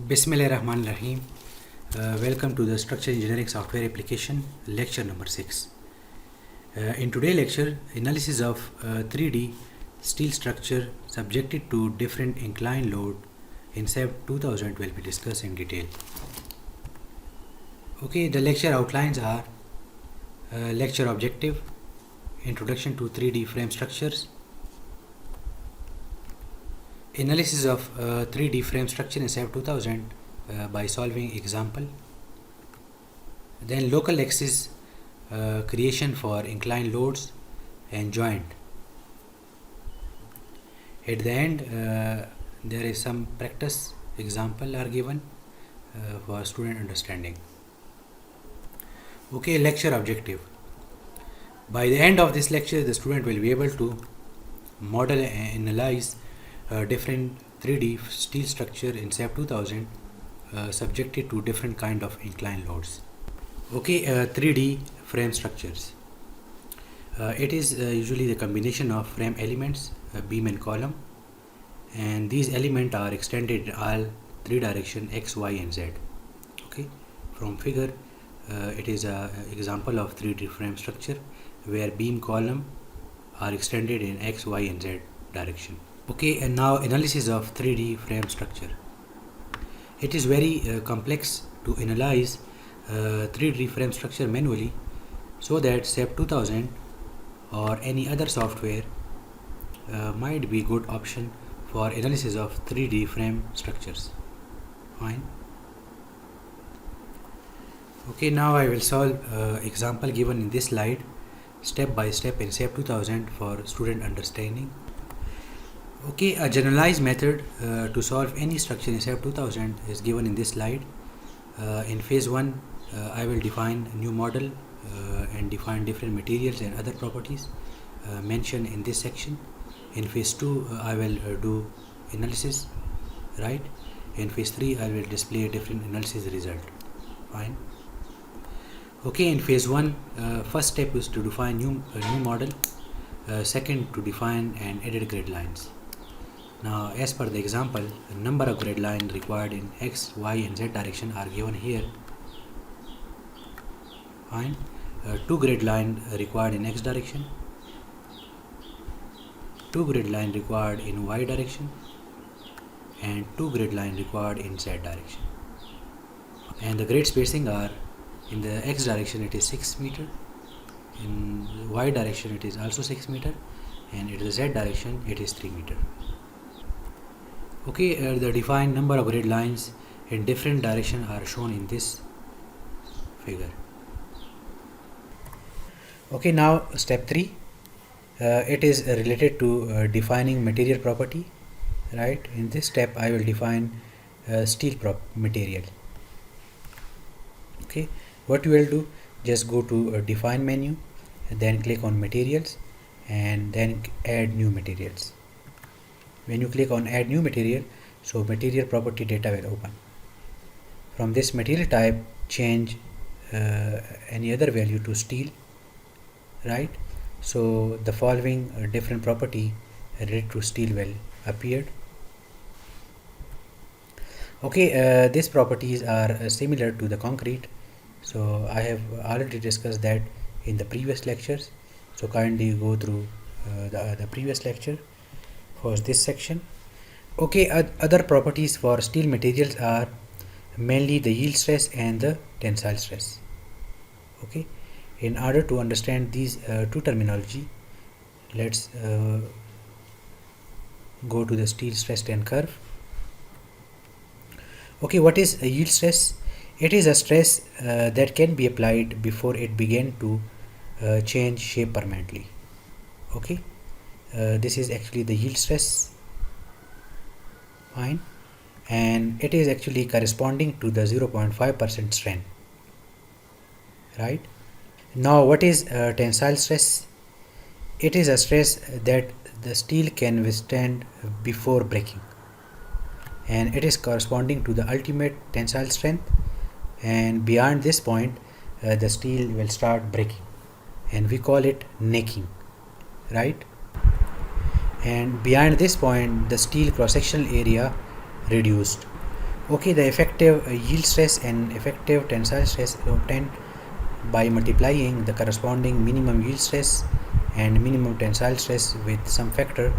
Bismillahirrahmanirrahim. Welcome to the Structural Engineering Software Application, lecture number 6. In today's lecture, analysis of 3D steel structure subjected to different incline load in SAP 2000 will be discussed in detail. Okay, the lecture outlines are lecture objective, introduction to 3D frame structures, analysis of 3D frame structure in SAP 2000 by solving example, then local axis creation for inclined loads and joint. At the end there is some practice example are given for student understanding. Okay, lecture objective. By the end of this lecture, the student will be able to model and analyze different 3D steel structure in SAP 2000 subjected to different kind of inclined loads. Okay, 3D frame structures. It is usually the combination of frame elements, beam and column, and these elements are extended in all three direction X, Y and Z. Okay, from figure it is a example of 3D frame structure where beam column are extended in X, Y and Z direction. Okay, and now analysis of 3D frame structure. It is very complex to analyze 3D frame structure manually, so that SAP 2000 or any other software might be good option for analysis of 3D frame structures. Fine. Okay, now I will solve example given in this slide step by step in SAP 2000 for student understanding. Okay, a generalized method to solve any structure in SAP 2000 is given in this slide. In phase 1 I will define a new model and define different materials and other properties mentioned in this section. In phase 2 I will do analysis, right? In phase 3 I will display different analysis result. Fine. Okay, in phase 1 first step is to define a new model, second to define and edit grid lines. Now, as per the example, the number of grid lines required in X, Y and Z direction are given here. Fine. 2 grid lines required in X direction, 2 grid lines required in Y direction and 2 grid lines required in Z direction. And the grid spacing are in the X direction it is 6 meter, in Y direction it is also 6 meter, and in the Z direction it is 3 meter. Okay, the defined number of grid lines in different direction are shown in this figure. Okay, now step 3 it is related to defining material property, right? In this step I will define steel material. Okay, what you will do, just go to define menu and then click on materials and then add new materials. When you click on add new material, so material property data will open. From this material type, change any other value to steel, right? So the following different property related to steel will appear. Okay, these properties are similar to the concrete, so I have already discussed that in the previous lectures, so kindly go through the previous lecture for this section. Okay, other properties for steel materials are mainly the yield stress and the tensile stress. Okay, in order to understand these two terminology, let's go to the steel stress strain curve. Okay, what is a yield stress? It is a stress that can be applied before it begin to change shape permanently. Okay, this is actually the yield stress. Fine, and it is actually corresponding to the 0.5% strain, right? Now, what is tensile stress? It is a stress that the steel can withstand before breaking, and it is corresponding to the ultimate tensile strength, and beyond this point the steel will start breaking and we call it necking, right? And beyond this point the steel cross-sectional area reduced. Okay, the effective yield stress and effective tensile stress is obtained by multiplying the corresponding minimum yield stress and minimum tensile stress with some factor,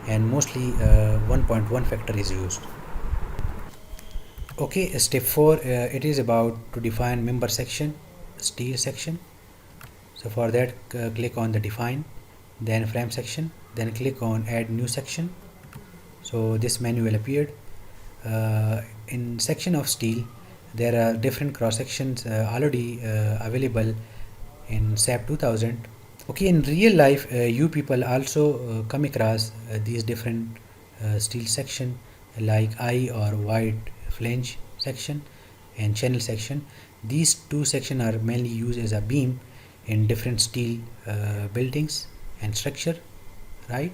and mostly 1.1 factor is used. Okay, step 4, it is about to define member section, steel section. So for that, click on the define, then frame section, then click on add new section. So this menu will appear. In section of steel, there are different cross sections already available in SAP 2000. Okay, in real life, you people also come across these different steel section like eye or wide flange section and channel section. These two sections are mainly used as a beam in different steel buildings and structure, right?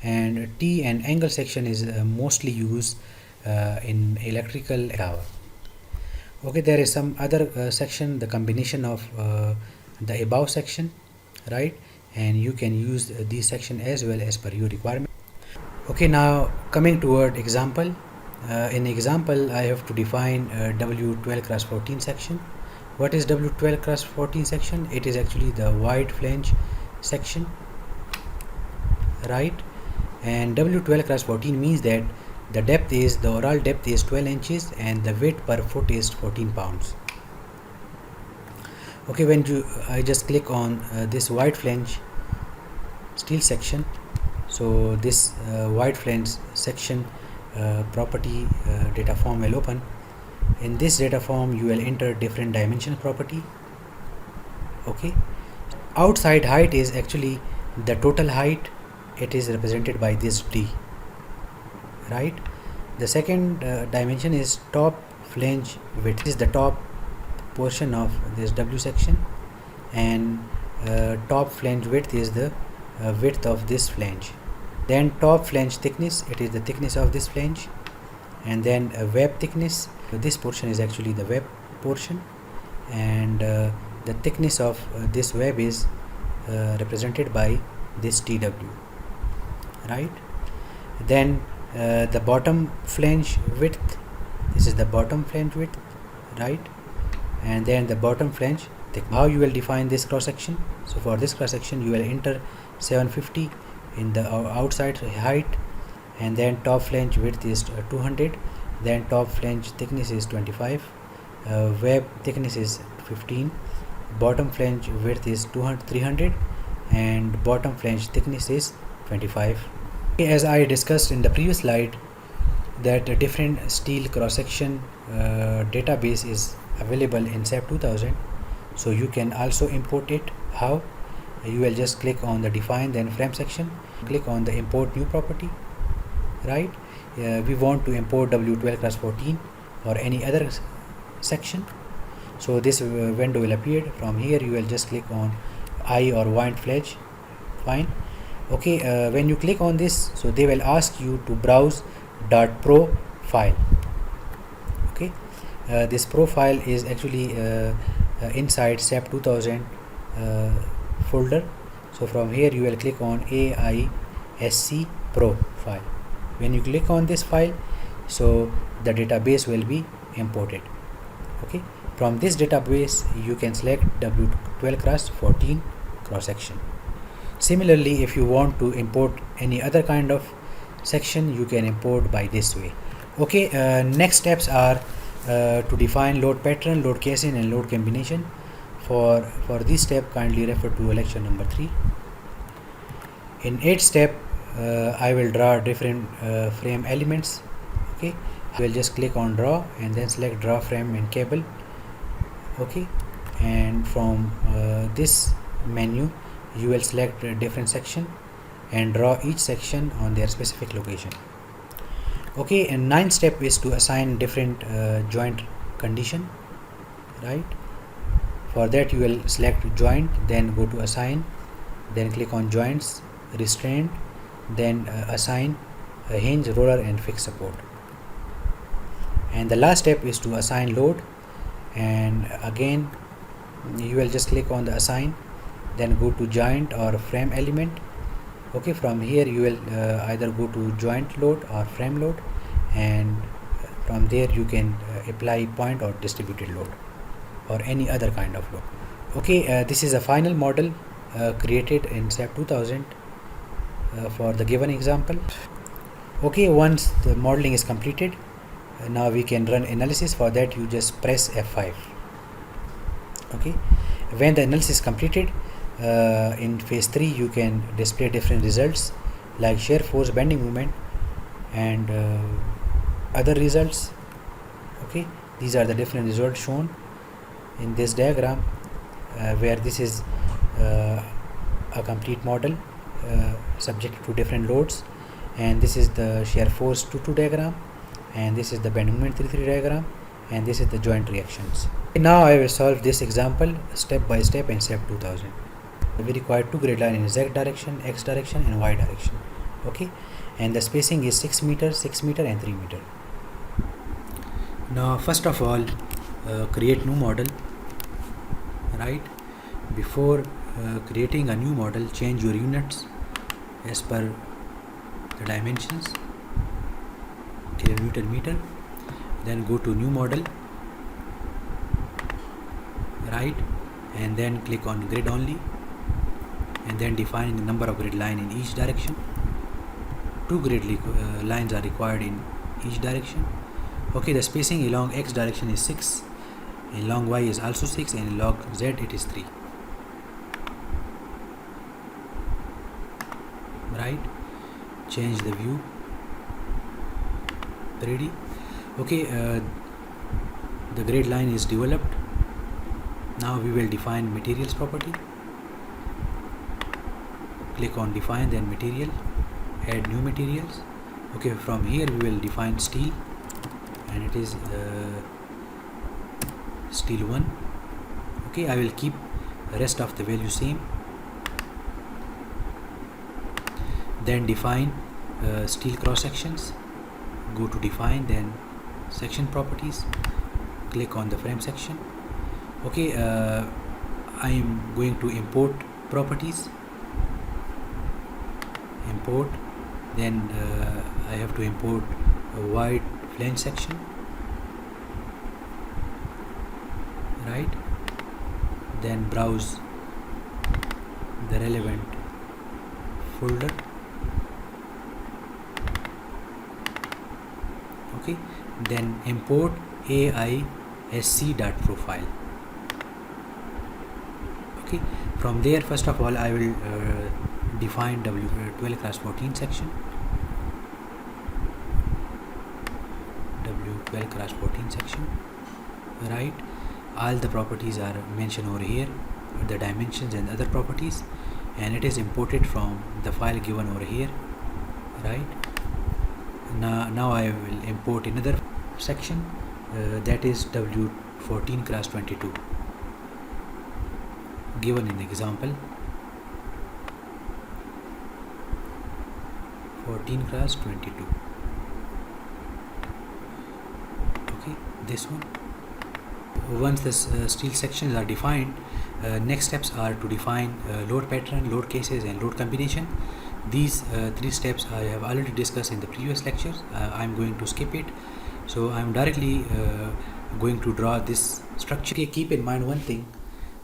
And T and angle section is mostly used in electrical tower. Okay, there is some other section, the combination of the above section, right? And you can use this section as well as per your requirement. Okay, now coming toward example. In example, I have to define W12 cross 14 section. What is W12 cross 14 section? It is actually the wide flange section, right? And W12 cross 14 means that the overall depth is 12 inches and the weight per foot is 14 pounds. Okay, I just click on this wide flange steel section. So this wide flange section property data form will open. In this data form, you will enter different dimension property. Okay, outside height is actually the total height. It is represented by this D, right? The second dimension is top flange width. This is the top portion of this W section, and top flange width is the width of this flange. Then top flange thickness, it is the thickness of this flange. And then web thickness, this portion is actually the web portion, and the thickness of this web is represented by this TW, right? Then the bottom flange width, this is the bottom flange width, right? And then the bottom flange thickness. How you will define this cross section? So for this cross section, you will enter 750 in the outside height, and then top flange width is 200, then top flange thickness is 25, web thickness is 15, bottom flange width is 300, and bottom flange thickness is 25. As I discussed in the previous slide, that a different steel cross section database is available in SAP 2000, so you can also import it. How? You will just click on the define, then frame section, click on the import new property, right? We want to import W12 class 14 or any other section, so this window will appear. From here you will just click on eye or wide flange. Fine. Okay, when you click on this, so they will ask you to browse .pro file. Okay, this profile is actually inside SAP 2000 folder. So from here you will click on AISC Pro file. When you click on this file, so the database will be imported. Okay, from this database you can select W12 cross 14 cross section. Similarly, if you want to import any other kind of section, you can import by this way. Okay, next steps are to define load pattern, load casing, and load combination. For this step, kindly refer to lecture number 3. In 8th step, I will draw different frame elements. Okay, I will just click on draw and then select draw frame and cable. Okay, and from this menu you will select a different section and draw each section on their specific location. Okay, and 9th step is to assign different joint condition, right? For that you will select joint, then go to assign, then click on joints, restraint, then assign a hinge, roller, and fixed support. And the last step is to assign load, and again you will just click on the assign, then go to joint or frame element. Okay, from here you will either go to joint load or frame load, and From there you can apply point or distributed load or any other kind of load. Okay, this is a final model created in SAP 2000 for the given example. Okay, once the modeling is completed, now we can run analysis. For that you just press F5. Okay, when the analysis is completed, in phase 3 you can display different results like shear force, bending moment, and other results. Okay, these are the different results shown in this diagram, where this is a complete model subject to different loads, and this is the shear force 2-2 diagram, and this is the bending moment 3-3 diagram, and this is the joint reactions. Now I will solve this example step by step in SAP 2000. We require two grid lines in Z direction, X direction, and Y direction. Okay, and the spacing is 6 meter, 6 meter, and 3 meter. Now first of all, create new model. Right, before creating a new model, change your units as per the dimensions, kilonewton meter. Then go to new model, right, and then click on grid only, and then define the number of grid line in each direction. Two grid lines are required in each direction. Okay, the spacing along X direction is 6, along Y is also 6, and along Z it is 3. Right, change the view 3D. Okay, the grid line is developed. Now we will define materials property. Click on define, then material, add new materials. Okay, from here we will define steel, and it is steel 1. Okay, I will keep the rest of the value same. Then define steel cross sections. Go to define, then section properties, click on the frame section. Okay, I am going to import properties, import, then I have to import a wide flange section, right, then browse the relevant folder. Okay, then import AISC.profile. Okay, from there first of all I will define W12x14 section, W12x14 section, right. All the properties are mentioned over here, the dimensions and other properties, and it is imported from the file given over here, right. Now I will import another section, that is W14x22 given in the example, 14x22. Okay, this one. Once the steel sections are defined, next steps are to define load pattern, load cases, and load combination. These 3 steps I have already discussed in the previous lectures. I am going to skip it, so I am directly going to draw this structure. Okay, keep in mind one thing: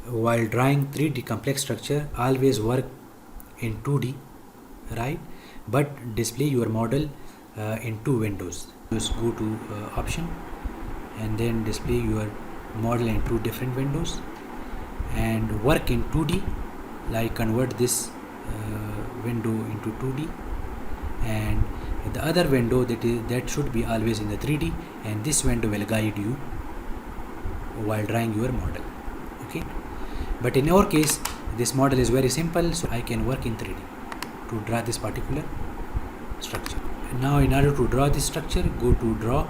while drawing 3D complex structure, always work in 2D, right? But display your model in 2 windows. Just go to option, and then display your model in 2 different windows, and work in 2D, like convert this window into 2D, and the other window that should be always in the 3D, and this window will guide you while drawing your model. Okay, but in our case this model is very simple, so I can work in 3D to draw this particular structure. Now in order to draw this structure, go to draw,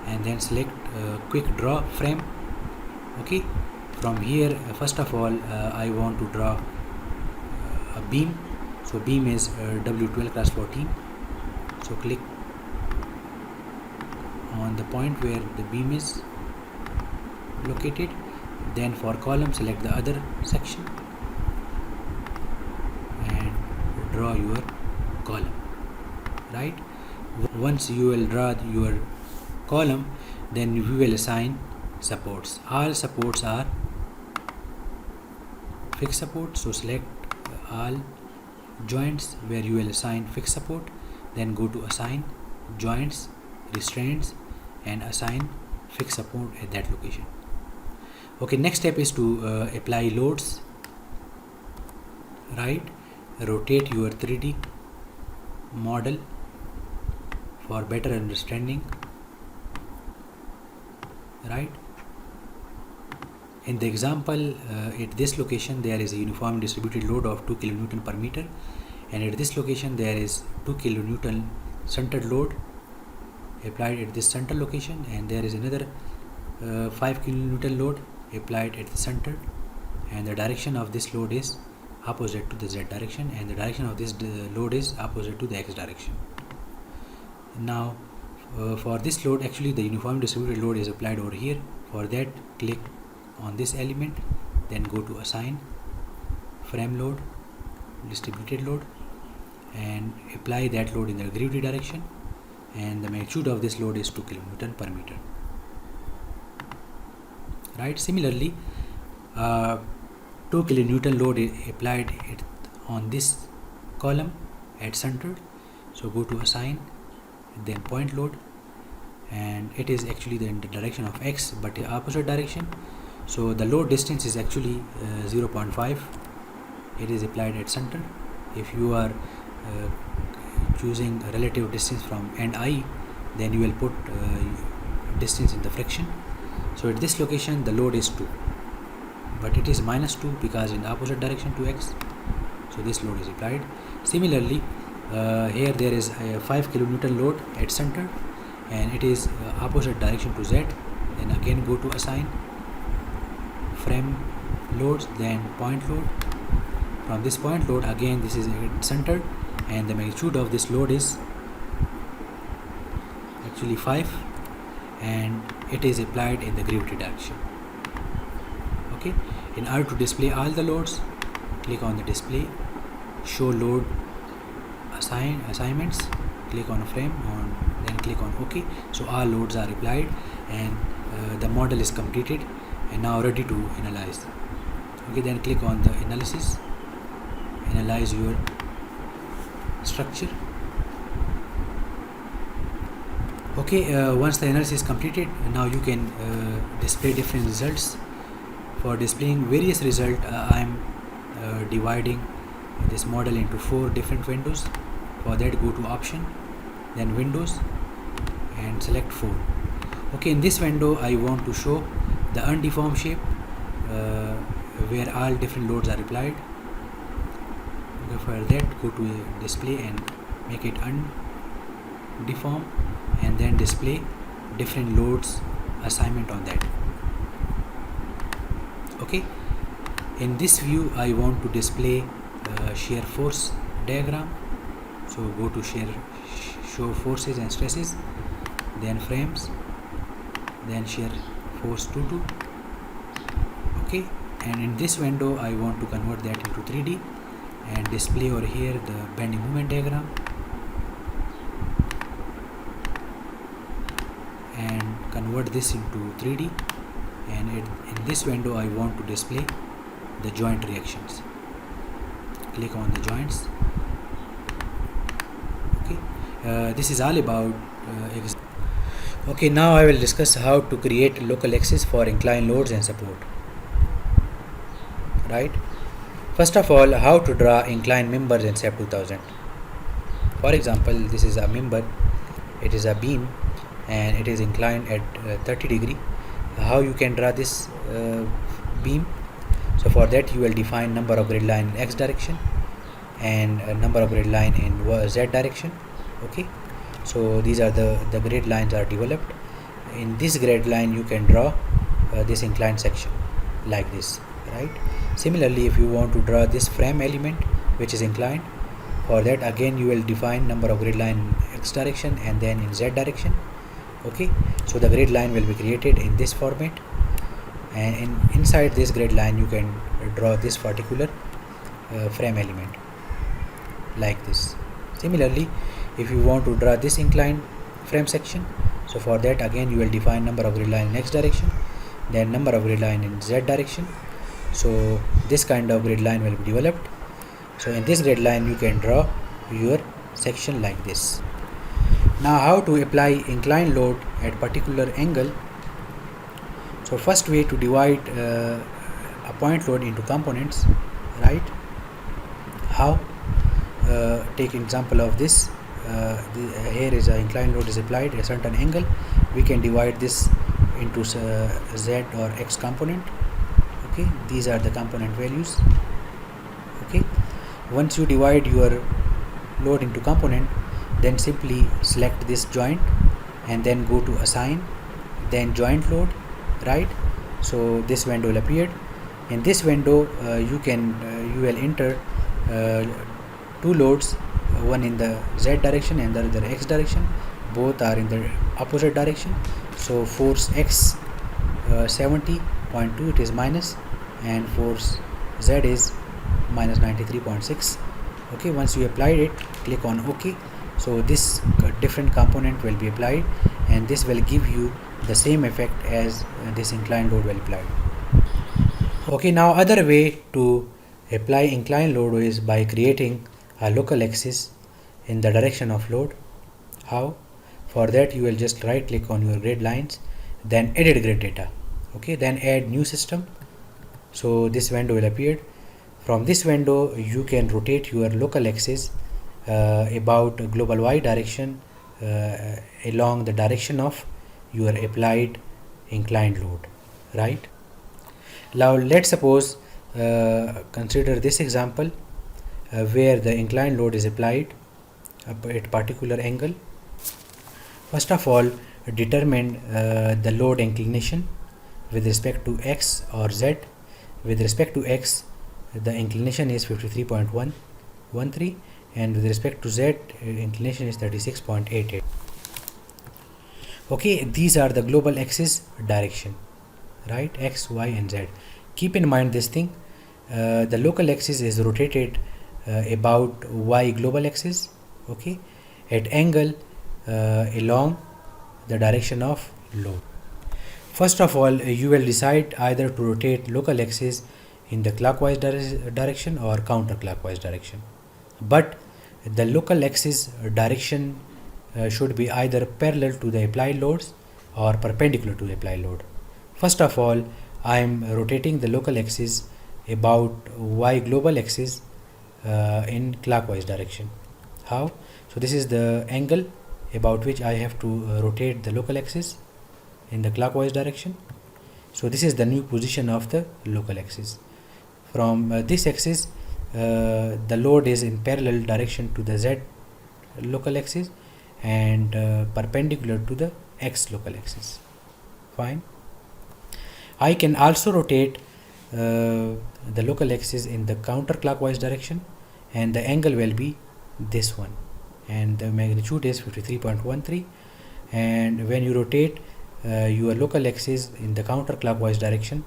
and then select quick draw frame. Okay, from here first of all I want to draw a beam. So beam is W12x14. So click on the point where the beam is located. Then for column, select the other section and draw your column. Right. Once you will draw your column, then we will assign supports. All supports are fixed support, so select all joints where you will assign fixed support, then go to assign joints, restraints, and assign fixed support at that location. Okay, next step is to apply loads. Right, rotate your 3D model for better understanding. Right, in the example, at this location there is a uniform distributed load of 2 kN per meter, and at this location there is 2 kN centered load applied at this center location, and there is another 5 kN load applied at the center, and the direction of this load is opposite to the z direction, and the direction of this load is opposite to the x direction. Now for this load, actually the uniform distributed load is applied over here. For that, click on this element, then go to assign frame load, distributed load, and apply that load in the gravity direction, and the magnitude of this load is 2 kN per meter. Right, similarly 2 kN load is applied on this column at center, so go to assign, then point load, and it is actually in the direction of x but the opposite direction, so the load distance is actually 0.5. it is applied at center. If you are choosing a relative distance from end I, then you will put distance in the fraction. So at this location the load is 2, but it is -2 because in the opposite direction to x, so this load is applied. Similarly here there is a 5 kN load at center, and it is opposite direction to z. Then again go to assign frame loads, then point load. From this point load, again this is at center, and the magnitude of this load is actually 5, and it is applied in the gravity direction. Okay, in order to display all the loads, click on the display, show load assignments, click on a frame, then click on OK. So all loads are applied, and the model is completed and now ready to analyze. Okay, then click on the analysis, analyze your structure. Okay, once the analysis is completed, now you can display different results. For displaying various results, I am dividing this model into 4 different windows. For that, go to option, then windows, and select 4. Okay, in this window I want to show the undeformed shape where all different loads are applied. Okay, for that, go to display and make it undeformed, and then display different loads assignment on that. Okay, in this view I want to display shear force diagram, so go to show forces and stresses, then frames, then shear force 2 okay, and in this window I want to convert that into 3D and display over here the bending moment diagram, and convert this into 3D, and in this window I want to display the joint reactions. Click on the joints. Okay, this is all about okay, now I will discuss how to create local axis for inclined loads and support. Right, first of all, how to draw inclined members in SAP 2000. For example, this is a member, it is a beam and it is inclined at 30 degree. How you can draw this beam? So for that you will define number of grid line in x direction and a number of grid line in z direction. Okay, so these are the grid lines are developed. In this grid line you can draw this inclined section like this. Right, similarly if you want to draw this frame element which is inclined, for that again you will define number of grid line in x direction and then in z direction. Okay, so the grid line will be created in this format, and inside this grid line you can draw this particular frame element like this. Similarly, if you want to draw this inclined frame section, So for that again you will define number of grid line in x direction, then number of grid line in z direction. So this kind of grid line will be developed. So in this grid line you can draw your section like this. Now how to apply inclined load at particular angle. So first way to divide a point load into components, right? How? Take example of this. Here is an inclined load is applied at a certain angle. We can divide this into z or x component. Okay, these are the component values. Okay, once you divide your load into component, then simply select this joint and then go to assign, then joint load, right? So this window will appear. In this window you will enter two loads, one in the z direction and the other x direction. Both are in the opposite direction. So force x 70.2, it is minus, and force z is minus 93.6. okay, once you applied it, click on OK. So this different component will be applied, and this will give you the same effect as this inclined load will apply. Okay, now other way to apply inclined load is by creating a local axis in the direction of load. How? For that you will just right click on your grid lines, then edit grid data. Okay, then add new system. So this window will appear. From this window you can rotate your local axis about global y direction along the direction of your applied inclined load, right? Now let's suppose consider this example where the inclined load is applied at a particular angle. First of all, determine the load inclination with respect to x or z. With respect to x, the inclination is 53.113, and with respect to z, inclination is 36.88. okay, these are the global axis direction, right? X, y and z. Keep in mind this thing, the local axis is rotated about y global axis, okay, at angle along the direction of load. First of all, you will decide either to rotate local axis in the clockwise direction or counterclockwise direction, but the local axis direction should be either parallel to the applied loads or perpendicular to the applied load. First of all, I am rotating the local axis about y global axis in clockwise direction. How? So this is the angle about which I have to rotate the local axis in the clockwise direction. So this is the new position of the local axis. From this axis, the load is in parallel direction to the z local axis and perpendicular to the x local axis. Fine. I can also rotate the local axis in the counterclockwise direction, and the angle will be this one, and the magnitude is 53.13. and when you rotate your local axis in the counterclockwise direction,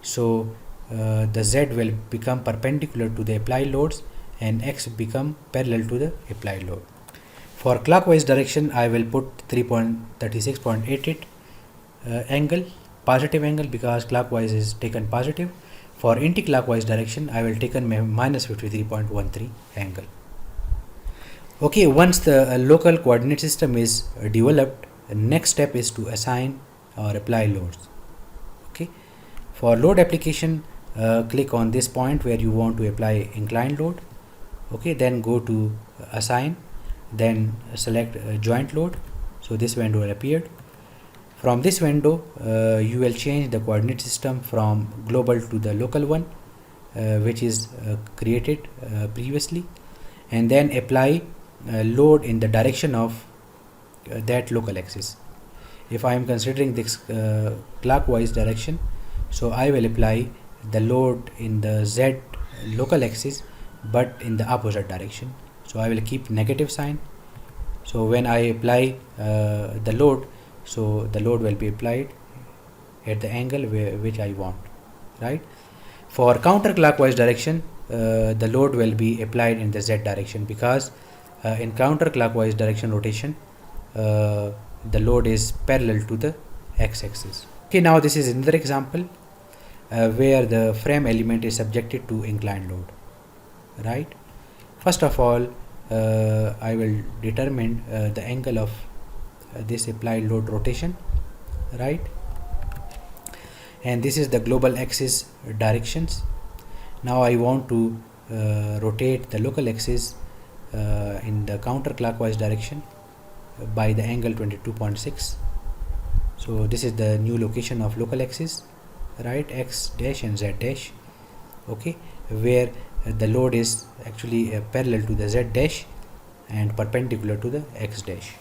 so the z will become perpendicular to the applied loads and x become parallel to the applied load. For clockwise direction, I will put 3.36.88 angle, positive angle, because clockwise is taken positive. For anti-clockwise direction, I will take minus 53.13 angle. Okay, once the local coordinate system is developed, the next step is to assign or apply loads. Okay, for load application, click on this point where you want to apply inclined load. Okay, then go to assign, then select joint load. So this window will appear. From this window you will change the coordinate system from global to the local one, which is created previously, and then apply load in the direction of that local axis. If I am considering this clockwise direction, so I will apply the load in the z local axis but in the opposite direction. So I will keep negative sign. So when I apply the load, so the load will be applied at the angle which I want, right? For counterclockwise direction, the load will be applied in the z direction, because in counterclockwise direction rotation, the load is parallel to the x-axis. Okay, now this is another example where the frame element is subjected to inclined load, right? First of all, I will determine the angle of this applied load rotation, right? And this is the global axis directions. Now I want to rotate the local axis in the counterclockwise direction by the angle 22.6. So this is the new location of local axis, right? X dash and Z dash, okay, where the load is actually parallel to the Z dash and perpendicular to the X dash.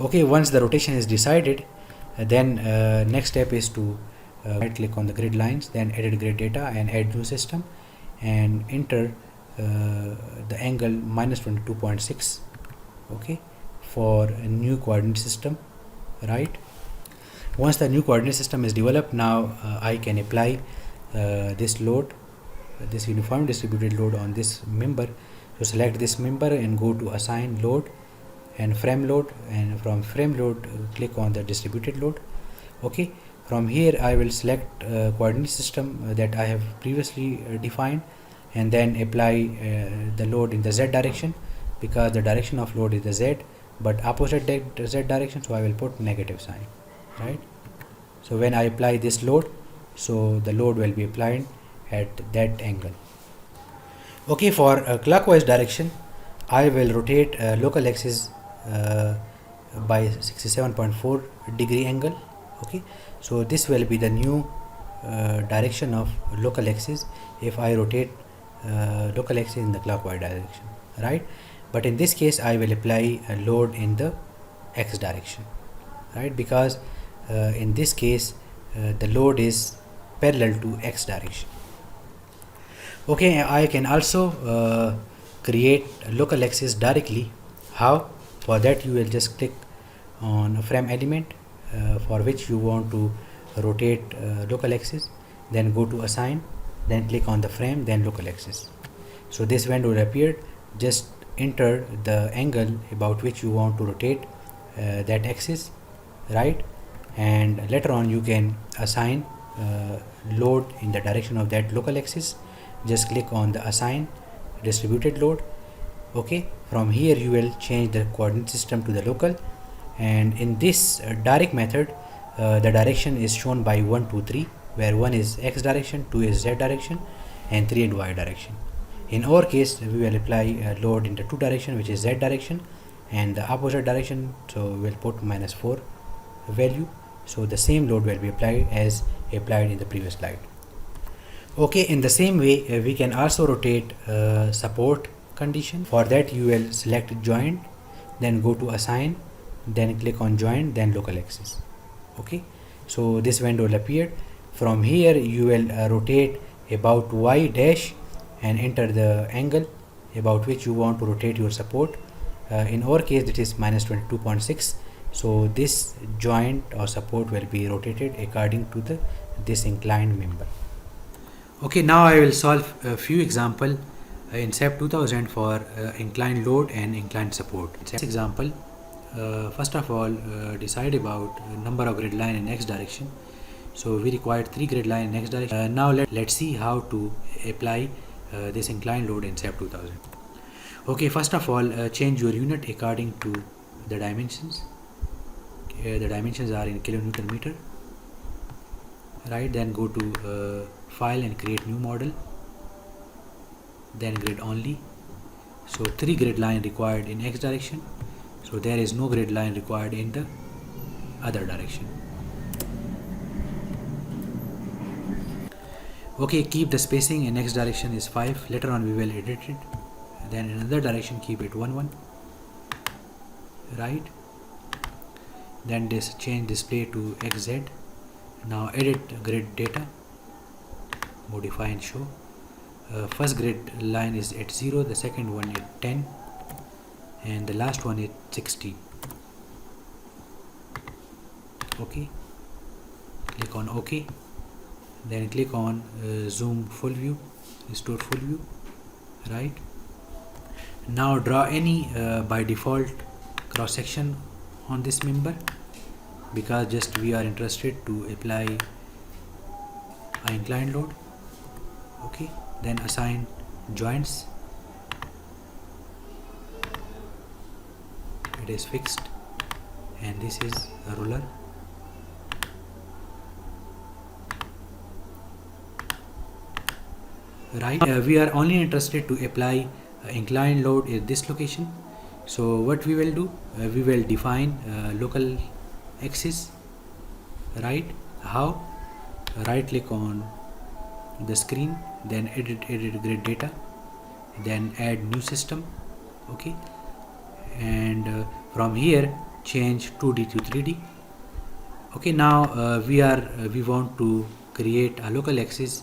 Okay, once the rotation is decided, then next step is to right click on the grid lines, then edit grid data and add new system, and enter the angle minus 22.6, okay, for a new coordinate system, right? Once the new coordinate system is developed, now I can apply this load, this uniform distributed load on this member. So select this member and go to assign load and frame load, and from frame load click on the distributed load. Okay, from here I will select coordinate system that I have previously defined, and then apply the load in the Z direction, because the direction of load is the Z but opposite Z direction, so I will put negative sign, right? So when I apply this load, so the load will be applied at that angle. Okay, for clockwise direction I will rotate local axis by 67.4 degree angle. Okay, so this will be the new direction of local axis if I rotate local axis in the clockwise direction, right? But in this case I will apply a load in the x direction, right? Because in this case the load is parallel to x direction. Okay, I can also create a local axis directly. How? For that you will just click on a frame element for which you want to rotate local axis, then go to assign, then click on the frame, then local axis. So this window will appear. Just enter the angle about which you want to rotate that axis, right? And later on you can assign load in the direction of that local axis. Just click on the assign distributed load. Okay, from here you will change the coordinate system to the local, and in this direct method the direction is shown by 1 2 3, where 1 is x direction, 2 is z direction, and 3 in y direction. In our case we will apply a load in the 2 direction, which is z direction, and the opposite direction, so we will put -4 value. So the same load will be applied as applied in the previous slide. Okay, in the same way we can also rotate support condition. For that you will select joint, then go to assign, then click on joint, then local axis. Okay, so this window will appear. From here you will rotate about y dash and enter the angle about which you want to rotate your support. In our case it is -22.6, so this joint or support will be rotated according to this inclined member. Okay, now I will solve a few example in SAP 2000 for inclined load and inclined support. In this example, first of all decide about number of grid line in x direction. So we require 3 grid line in x direction. Now let's see how to apply this inclined load in SAP 2000. Okay, first of all change your unit according to the dimensions. The dimensions are in kilonewton meter, right? Then go to file and create new model, then grid only. So 3 grid line required in x direction, so there is no grid line required in the other direction. Okay, keep the spacing in x direction is 5, later on we will edit it. Then in another direction keep it 1 1, right? Then this change display to xz. Now edit grid data, modify and show. First grid line is at 0, the second one at 10, and the last one is 60. Okay, click on OK, then click on zoom full view, restore full view, right? Now draw any by default cross section on this member, because just we are interested to apply an inclined load. Okay, then assign joints, it is fixed, and this is a ruler. Right, we are only interested to apply inclined load at this location. So what we will do, we will define local axis. Right, how? Right click on the screen, then edit grid data, then add new system. Okay, and from here change 2D to 3D. Okay, now we want to create a local axis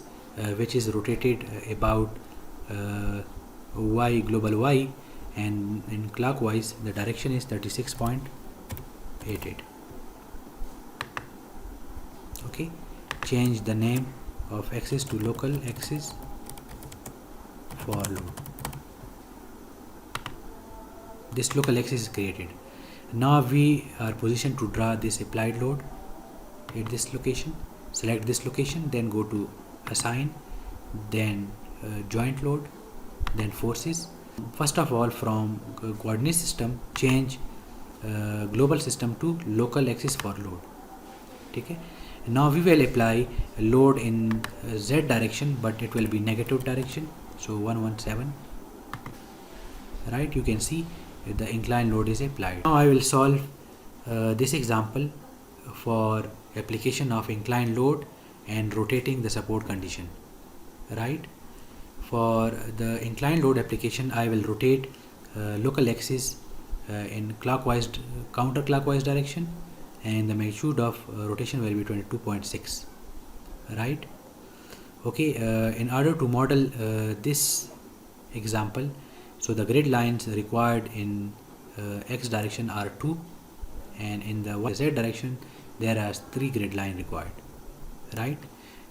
which is rotated about y, global y, and in clockwise the direction is 36.88. Okay, change the name of axis to local axis for load. This local axis is created. Now we are positioned to draw this applied load at this location. Select this location, then go to assign, then joint load, then forces. First of all, from coordinate system change global system to local axis for load. Okay, now we will apply load in z direction, but it will be negative direction, so 117. Right, you can see the inclined load is applied. Now I will solve this example for application of inclined load and rotating the support condition. Right, for the inclined load application I will rotate local axis in clockwise, counterclockwise direction, and the magnitude of rotation will be 22.6. right. Okay, in order to model this example, so the grid lines required in x direction are 2, and in the z direction there are 3 grid line required. Right,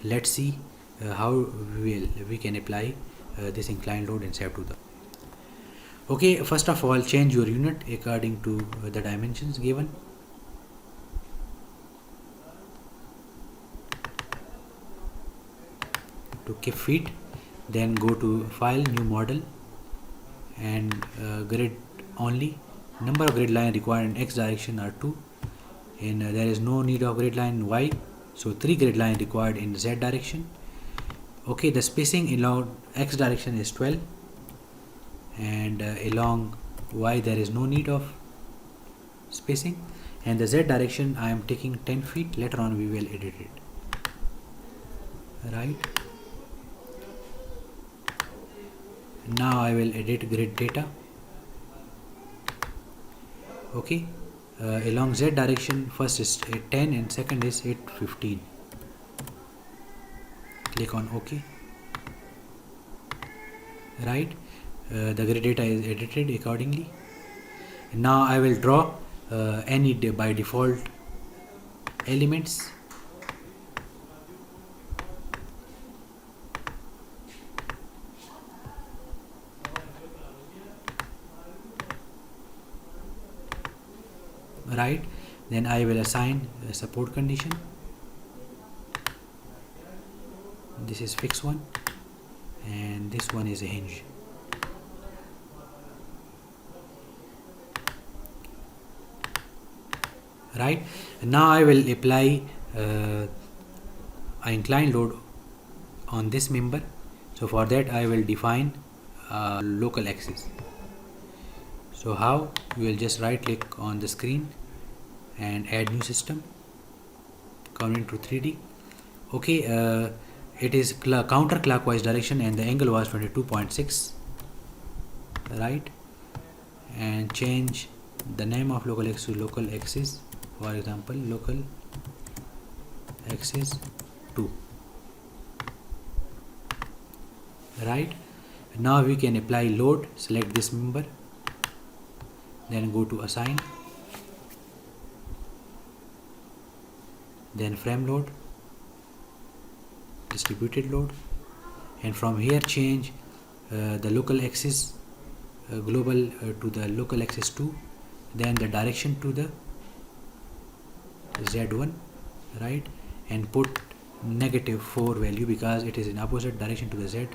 let's see how we can apply this inclined load in SAP 2. Okay, first of all change your unit according to the dimensions given. To keep feet, then go to file, new model, and grid only. Number of grid line required in x direction are 2, and there is no need of grid line in y, so 3 grid line required in z direction. Okay, the spacing along x direction is 12, and along y there is no need of spacing, and the z direction I am taking 10 feet. Later on we will edit it. Right, now I will edit grid data. Okay, along z direction first is 10 and second is 815. Click on OK. Right, the grid data is edited accordingly. Now I will draw any by default elements. Right, then I will assign a support condition. This is fixed one, and this one is a hinge. Right, now I will apply an inclined load on this member. So for that I will define a local axis. So how? You will just right click on the screen and add new system, come into 3D. Okay, it is counterclockwise direction and the angle was 22.6. right, and change the name of local axis to local axis, for example local axis 2. Right, now we can apply load. Select this member, then go to assign, then frame load, distributed load, and from here change the local axis global to the local axis 2, then the direction to the z1, right, and put -4 value because it is in opposite direction to the z.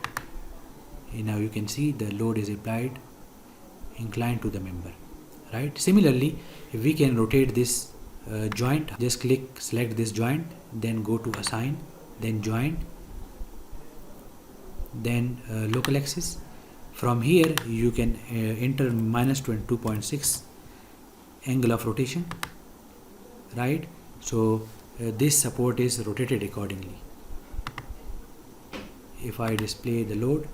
And now you can see the load is applied inclined to the member, right. Similarly, if we can rotate this joint, just select this joint, then go to assign, then joint, then local axis. From here you can enter -22.6 angle of rotation, right. So this support is rotated accordingly. If I display the load,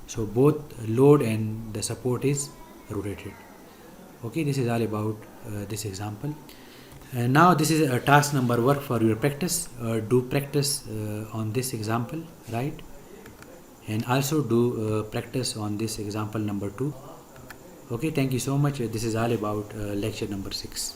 so both load and the support is rotated. Okay, this is all about this example. Now this is a task number work for your practice. Do practice on this example, right, and also do practice on this example number 2. Okay, thank you so much. This is all about lecture number 6.